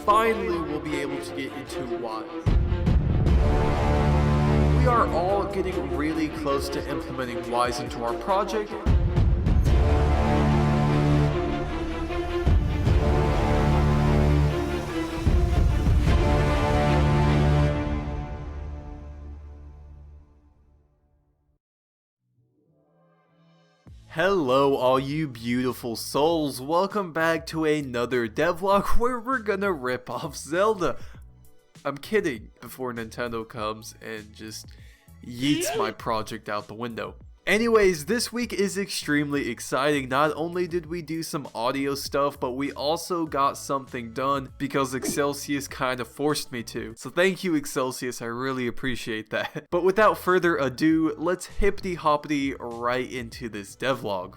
finally will be able to get into WWise. We are all getting really close to implementing WWise into our project. Hello all you beautiful souls, welcome back to another devlog where we're gonna rip off Zelda. I'm kidding, before Nintendo comes and just yeets my project out the window. Anyways, this week is extremely exciting. Not only did we do some audio stuff, but we also got something done because Excelsius kind of forced me to. So thank you, Excelsius, I really appreciate that. But without further ado, let's hippity hoppity right into this devlog.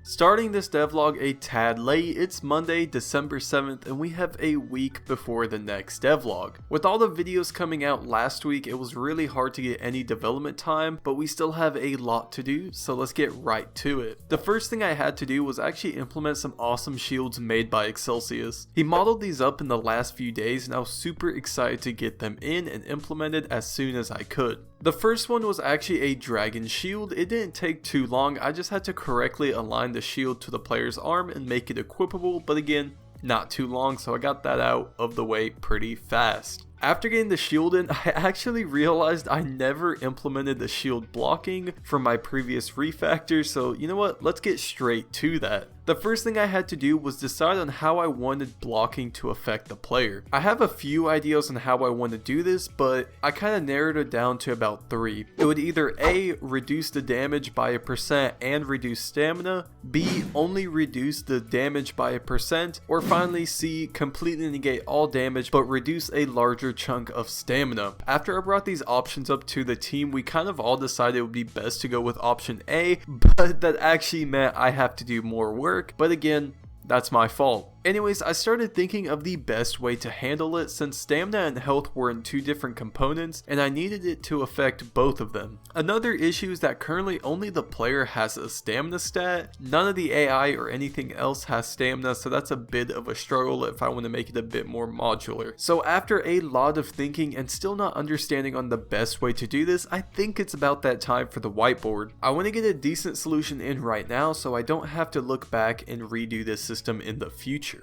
Starting this devlog a tad late, it's Monday, December 7th, and we have a week before the next devlog. With all the videos coming out last week, it was really hard to get any development time, but we still have a lot to do, so let's get right to it. The first thing I had to do was actually implement some awesome shields made by Excelsius. He modeled these up in the last few days, and I was super excited to get them in and implemented as soon as I could. The first one was actually a dragon shield. It didn't take too long, I just had to correctly align the shield to the player's arm and make it equipable, but again, not too long, so I got that out of the way pretty fast. After getting the shield in, I actually realized I never implemented the shield blocking from my previous refactor, so you know what, let's get straight to that. The first thing I had to do was decide on how I wanted blocking to affect the player. I have a few ideas on how I want to do this, but I kind of narrowed it down to about 3. It would either A, reduce the damage by 1% and reduce stamina, B, only reduce the damage by 1%, or finally C, completely negate all damage but reduce a larger chunk of stamina. After I brought these options up to the team, we kind of all decided it would be best to go with option A, but that actually meant I have to do more work. But again, that's my fault. Anyways, I started thinking of the best way to handle it since stamina and health were in 2 different components and I needed it to affect both of them. Another issue is that currently only the player has a stamina stat. None of the AI or anything else has stamina, so that's a bit of a struggle if I want to make it a bit more modular. So after a lot of thinking and still not understanding on the best way to do this, I think it's about that time for the whiteboard. I want to get a decent solution in right now so I don't have to look back and redo this system in the future.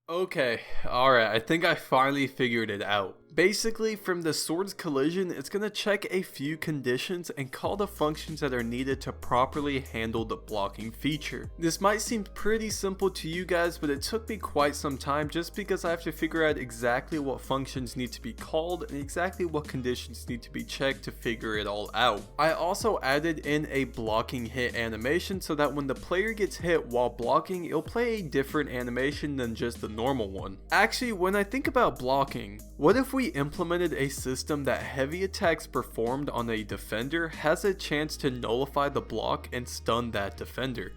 Okay, alright, I think I finally figured it out. Basically, from the sword's collision, it's going to check a few conditions and call the functions that are needed to properly handle the blocking feature. This might seem pretty simple to you guys, but it took me quite some time just because I have to figure out exactly what functions need to be called and exactly what conditions need to be checked to figure it all out. I also added in a blocking hit animation so that when the player gets hit while blocking, it'll play a different animation than just the normal one. Actually, when I think about blocking, what if we implemented a system that heavy attacks performed on a defender has a chance to nullify the block and stun that defender?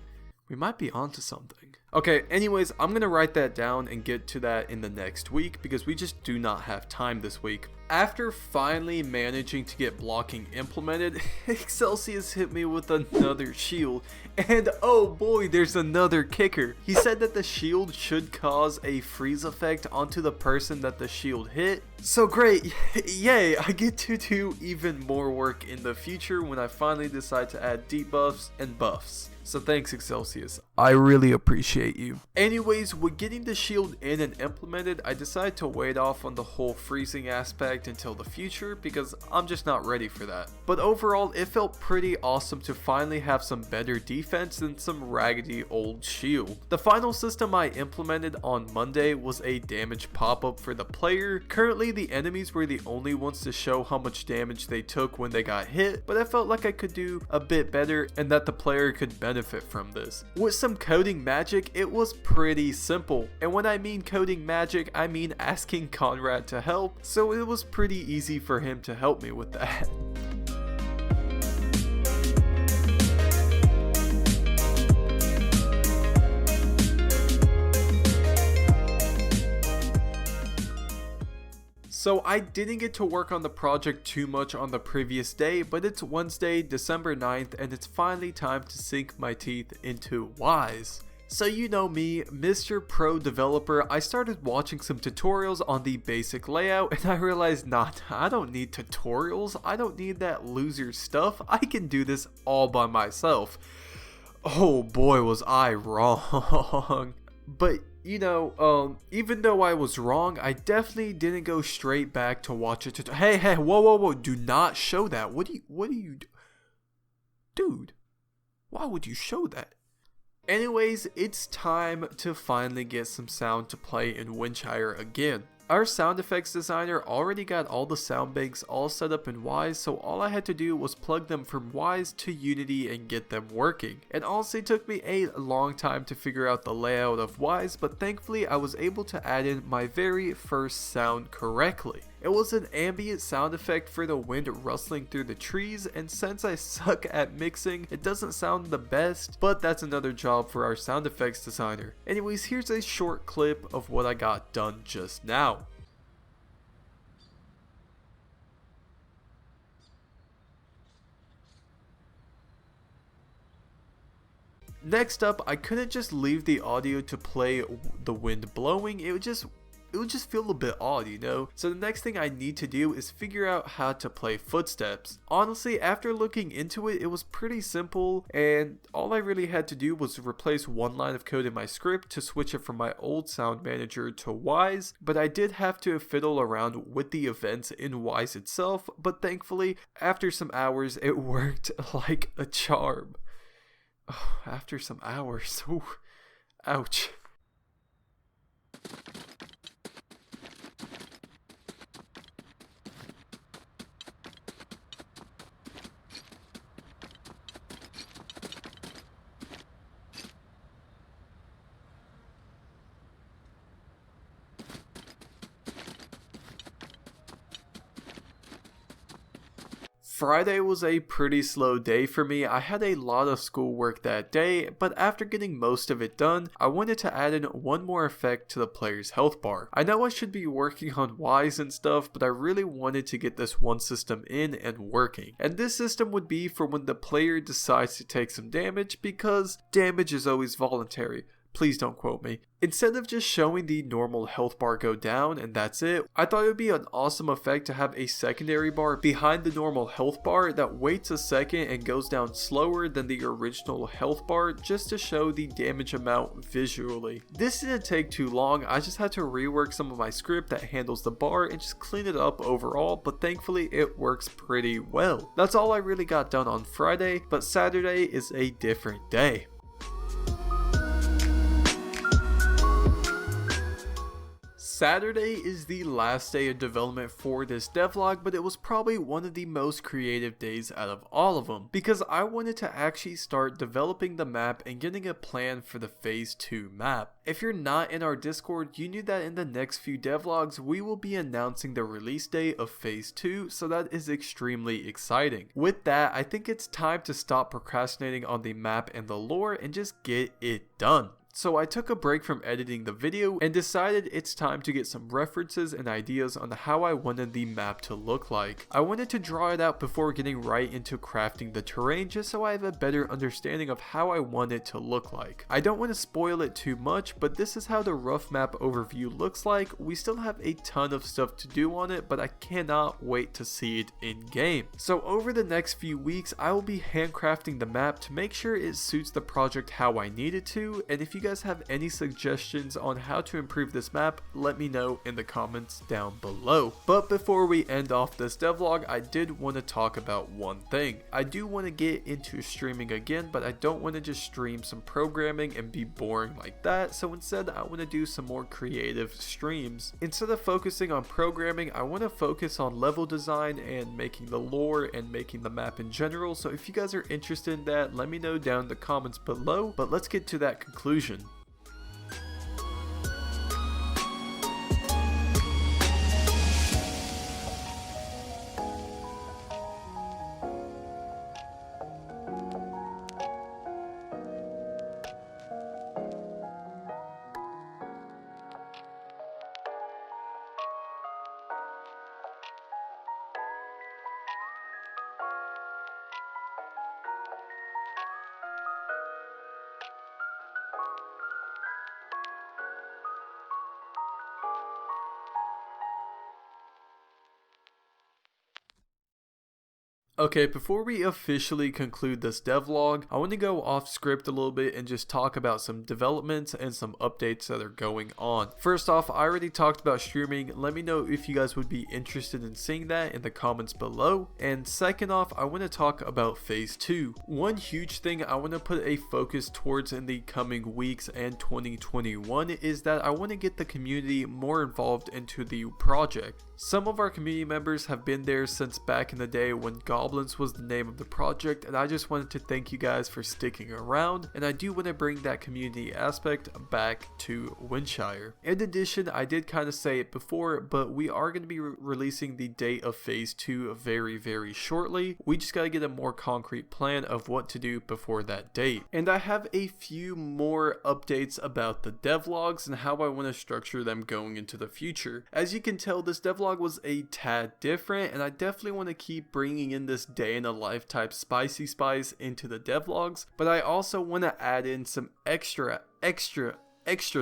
We might be onto something. Okay, anyways, I'm gonna write that down and get to that in the next week because we just do not have time this week. After finally managing to get blocking implemented, Excelsius hit me with another shield, and oh boy, there's another kicker. He said that the shield should cause a freeze effect onto the person that the shield hit. So great, yay, I get to do even more work in the future when I finally decide to add debuffs and buffs. So thanks, Excelsius. I really appreciate you. Anyways, with getting the shield in and implemented, I decided to wait off on the whole freezing aspect until the future because I'm just not ready for that. But overall, it felt pretty awesome to finally have some better defense than some raggedy old shield. The final system I implemented on Monday was a damage pop-up for the player. Currently, the enemies were the only ones to show how much damage they took when they got hit, but I felt like I could do a bit better and that the player could benefit from this. With some coding magic, it was pretty simple, and when I mean coding magic, I mean asking Conrad to help, so it was pretty easy for him to help me with that. So I didn't get to work on the project too much on the previous day, but it's Wednesday, December 9th, and it's finally time to sink my teeth into WWise. So you know me, Mr. Pro Developer, I started watching some tutorials on the basic layout and I realized I don't need tutorials, I don't need that loser stuff, I can do this all by myself. Oh boy was I wrong. But you know, even though I was wrong, I definitely didn't go straight back to watch it. Hey, whoa, do not show that. What do you do? Dude, why would you show that? Anyways, it's time to finally get some sound to play in Windshire again. Our sound effects designer already got all the sound banks all set up in WWise, so all I had to do was plug them from WWise to Unity and get them working. It honestly took me a long time to figure out the layout of WWise, but thankfully I was able to add in my very first sound correctly. It was an ambient sound effect for the wind rustling through the trees, and since I suck at mixing, it doesn't sound the best, but that's another job for our sound effects designer. Anyways, here's a short clip of what I got done just now. Next up, I couldn't just leave the audio to play the wind blowing, it would just feel a bit odd, you know? So the next thing I need to do is figure out how to play footsteps. Honestly, after looking into it, it was pretty simple, and all I really had to do was replace one line of code in my script to switch it from my old sound manager to WWise, but I did have to fiddle around with the events in WWise itself, but thankfully, after some hours, it worked like a charm. Oh, after some hours, ooh, ouch. Friday was a pretty slow day for me. I had a lot of schoolwork that day, but after getting most of it done, I wanted to add in one more effect to the player's health bar. I know I should be working on WWise and stuff, but I really wanted to get this one system in and working. And this system would be for when the player decides to take some damage, because damage is always voluntary. Please don't quote me. Instead of just showing the normal health bar go down and that's it, I thought it would be an awesome effect to have a secondary bar behind the normal health bar that waits a second and goes down slower than the original health bar, just to show the damage amount visually. This didn't take too long, I just had to rework some of my script that handles the bar and just clean it up overall, but thankfully it works pretty well. That's all I really got done on Friday, but Saturday is a different day. Saturday is the last day of development for this devlog, but it was probably one of the most creative days out of all of them, because I wanted to actually start developing the map and getting a plan for the phase 2 map. If you're not in our Discord, you knew that in the next few devlogs we will be announcing the release date of phase 2, so that is extremely exciting. With that, I think it's time to stop procrastinating on the map and the lore and just get it done. So I took a break from editing the video and decided it's time to get some references and ideas on how I wanted the map to look like. I wanted to draw it out before getting right into crafting the terrain, just so I have a better understanding of how I want it to look like. I don't want to spoil it too much, but this is how the rough map overview looks like. We still have a ton of stuff to do on it, but I cannot wait to see it in game. So over the next few weeks, I will be handcrafting the map to make sure it suits the project how I need it to, and if you guys have any suggestions on how to improve this map, let me know in the comments down below. But before we end off this devlog, I did want to talk about one thing. I do want to get into streaming again, but I don't want to just stream some programming and be boring like that, so instead I want to do some more creative streams. Instead of focusing on programming, I want to focus on level design and making the lore and making the map in general, so if you guys are interested in that, let me know down in the comments below. But let's get to that conclusion. Okay, before we officially conclude this devlog, I want to go off script a little bit and just talk about some developments and some updates that are going on. First off, I already talked about streaming. Let me know if you guys would be interested in seeing that in the comments below. And second off, I want to talk about phase 2. One huge thing I want to put a focus towards in the coming weeks and 2021 is that I want to get the community more involved into the project. Some of our community members have been there since back in the day when Goblins was the name of the project, and I just wanted to thank you guys for sticking around, and I do want to bring that community aspect back to Windshire. In addition, I did kind of say it before, but we are going to be releasing the date of phase 2 very shortly. We just got to get a more concrete plan of what to do before that date. And I have a few more updates about the devlogs and how I want to structure them going into the future. As you can tell, this devlog was a tad different, and I definitely want to keep bringing in this day in a life type spicy spice into the devlogs, but I also want to add in some extra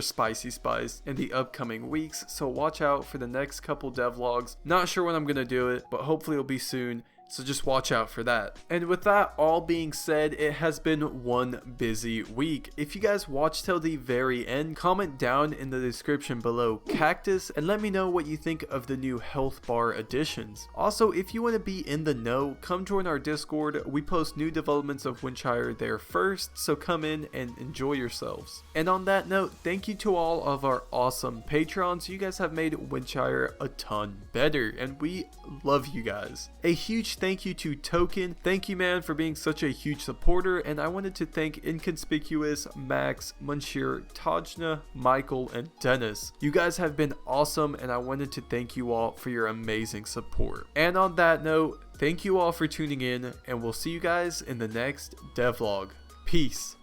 spicy spice in the upcoming weeks, so watch out for the next couple devlogs. Not sure when I'm gonna do it, but hopefully it'll be soon, so just watch out for that. And with that all being said, it has been one busy week. If you guys watched till the very end, comment down in the description below cactus and let me know what you think of the new health bar additions. Also, if you want to be in the know, come join our Discord. We post new developments of Windshire there first, so come in and enjoy yourselves. And on that note, thank you to all of our awesome patrons. You guys have made Windshire a ton better, and we love you guys. A huge thank you to Token. Thank you, man, for being such a huge supporter. And I wanted to thank Inconspicuous, Max, Munshir, Tajna, Michael, and Dennis. You guys have been awesome, and I wanted to thank you all for your amazing support. And on that note, thank you all for tuning in, and we'll see you guys in the next devlog. Peace.